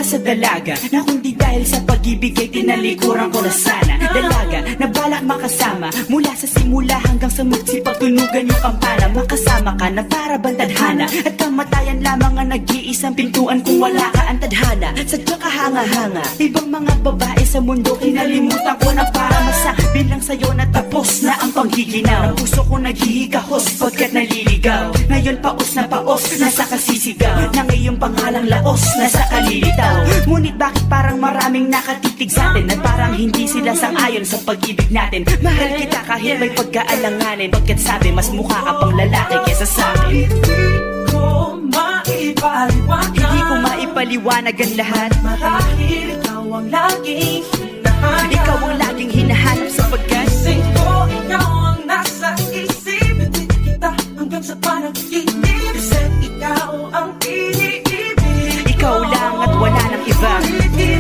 Sa dalaga na kundi dahil sa pag-ibig ay tinalikuran ko na sana. Dalaga na balak makasama mula sa simula hanggang sa magsipagtunugan yung kampana. Makasama ka na para bantadhana at kamatayan lamang ang nag-iisang pintuan kung wala ka ang tadhana. Sadya ka hanga-hanga, ibang mga babae sa mundo kinalimutan ko na para masabi lang sa'yo na tapos na ang panghihinaw. Ang puso ko naghihigahos pagkat naliligaw. Ngayon paos na paos, nasa kasisigaw ng iyong pangalang laos, nasa kalilitaw. Ngunit bakit parang maraming nakatitig sa atin at parang hindi sila sang-ayon sa pag-ibig natin. Mahal kita kahit may pagkaalanganin, pagkat sabi mas mukha ka pang lalaki kesa sa akin. Hindi ko maipaliwanag ang lahat. Marahil ikaw ang laging hinahanap. Ikaw ang laging hinahanap sapagkat gising ko, ikaw ang nasa isip. Hindi kita hanggang sa panaginip. Kasi ikaw ang iniibig. ikaw lang at wala nang iba. Hindi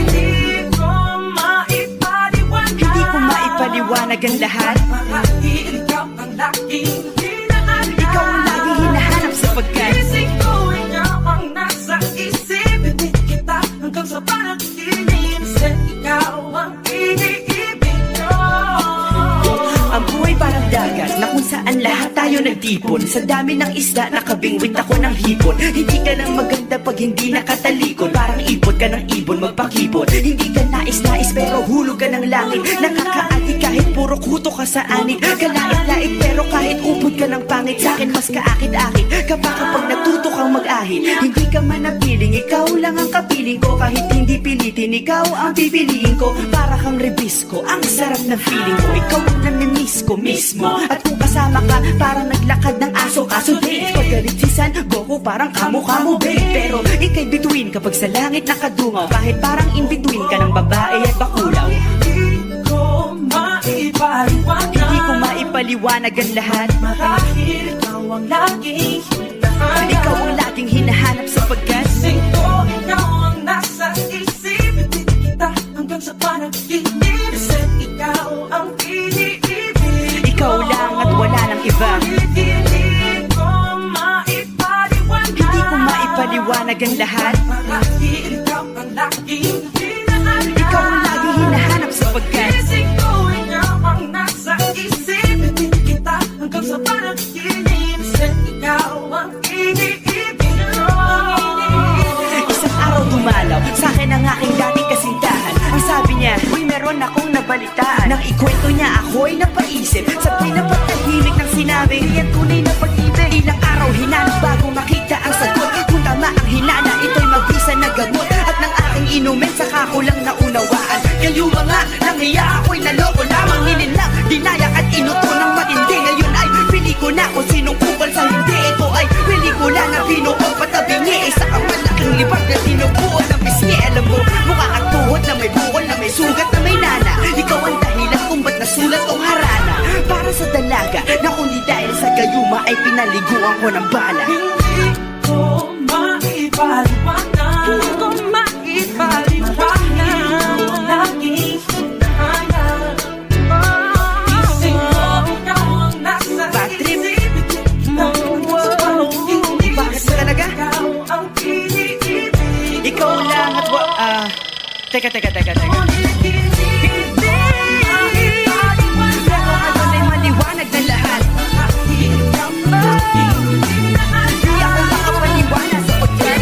ko maipaliwanag. Hindi ko maipaliwanag ang lahat. Marahil ikaw ang laging hinahanap. Ikaw ang laging hinahanap sapagkat gising ko, ikaw ang nasa isip. Hindi kita hanggang sa panaginip. Kasi ikaw ang iniibig ko. ang buhay parang dagat na kung saan lahat tayo nagtipon. Sa dami ng isda nakabingwit ako ng hipon. Hindi ka lang maganda pag hindi nakatalikod. Parang ipon ka ng ibon magpakipon. Hindi ka nais-nais pero hulog ka ng langit. Nakakaati kahit puro kuto ka sa anit. Kalait-lait pero kahit upod ka ng pangit. Sa'kin mas kaakit-akit kapag natuto kang mag-ahit. Hindi ka man napiling, ikaw lang ang kapiling ko. Kahit hindi pilitin, ikaw ang pipiliin ko. Para kang rebisco, ang sarap ng feeling ko. Ikaw ang namimiss ko mismo. At kung kasama ka, parang naglakad ng aso. Kaso date, paggalit si San Goku, parang kamo-kamo babe. Pero ika'y bituin kapag sa langit nakadungaw. Kahit parang in-between ka ng babae at bakulaw. Hindi ko maipaliwanag. Hindi ko maipaliwanag ang lahat. Marahil ikaw ang laging hinahanap. Ikaw ang laging hinahanap sapagkat gising ko, ikaw ang nasa isip. Hindi kita hanggang sa panaginip. Kasi ikaw ang iniibig. ikaw lang at wala nang iba. Hindi ko maipaliwanag. Hindi ko maipaliwanag ang lahat. Marahil ikaw ang laging hinahanap. Ikaw ang laging hinahanap sapagkat gising ko, ikaw ang nasa isip. Hindi kita hanggang sa panaginip. Kasi ikaw ang iniibig ko. isang araw dumalaw sa'kin ang aking dating kasintahan. Ang sabi niya, uy meron akong nabalitaan. Nang ikwento niya ako'y napaisip. Sa pinapagtahimik ng sinabi, yan tunay na pag-ibig. Ilang araw hinanap bago makita ang sagot. Kung tama ang hinana, ito'y mabisa na gamot. At ng aking inumin, saka ko lang naunawaan. Kayo mga nanghiya ako'y naloko lamang. Nilinlang, dinayak at inuto ng matindi. Ngayon ay pili ko na kung sinong kupal sa hindi. Ito ay pili ko na na binuong patabingi. Isa kang malaking libag na tinubuan ng pisngi. Alam mo, mukha kang tuhod na may bukol na may sugat na may nana. Ikaw ang dahilan kung ba't nasulat tong harana. Para sa dalaga na kundi dahil sa gayuma ay pinaliguan ko ng bala. Hindi ko maipaliwanag. Hindi ko maipaliwanag. Ikaw ang laging hinahanap. Gising ko, ikaw ang nasa Patrick. isip. Bakit ba talaga? Ikaw ang iniibig. Ikaw lang at Teka. Pero ngayon ay maliwanag na lahat. Di ako makapaniwala sapagkat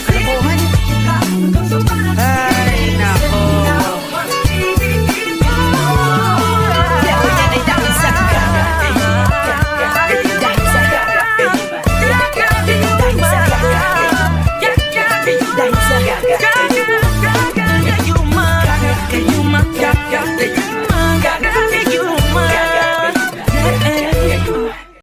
kalokohan. Ay, nako. Pero yan ay dahil sa gaga. Dahil sa gaga. Dahil sa gaga. Dahil sa gaga.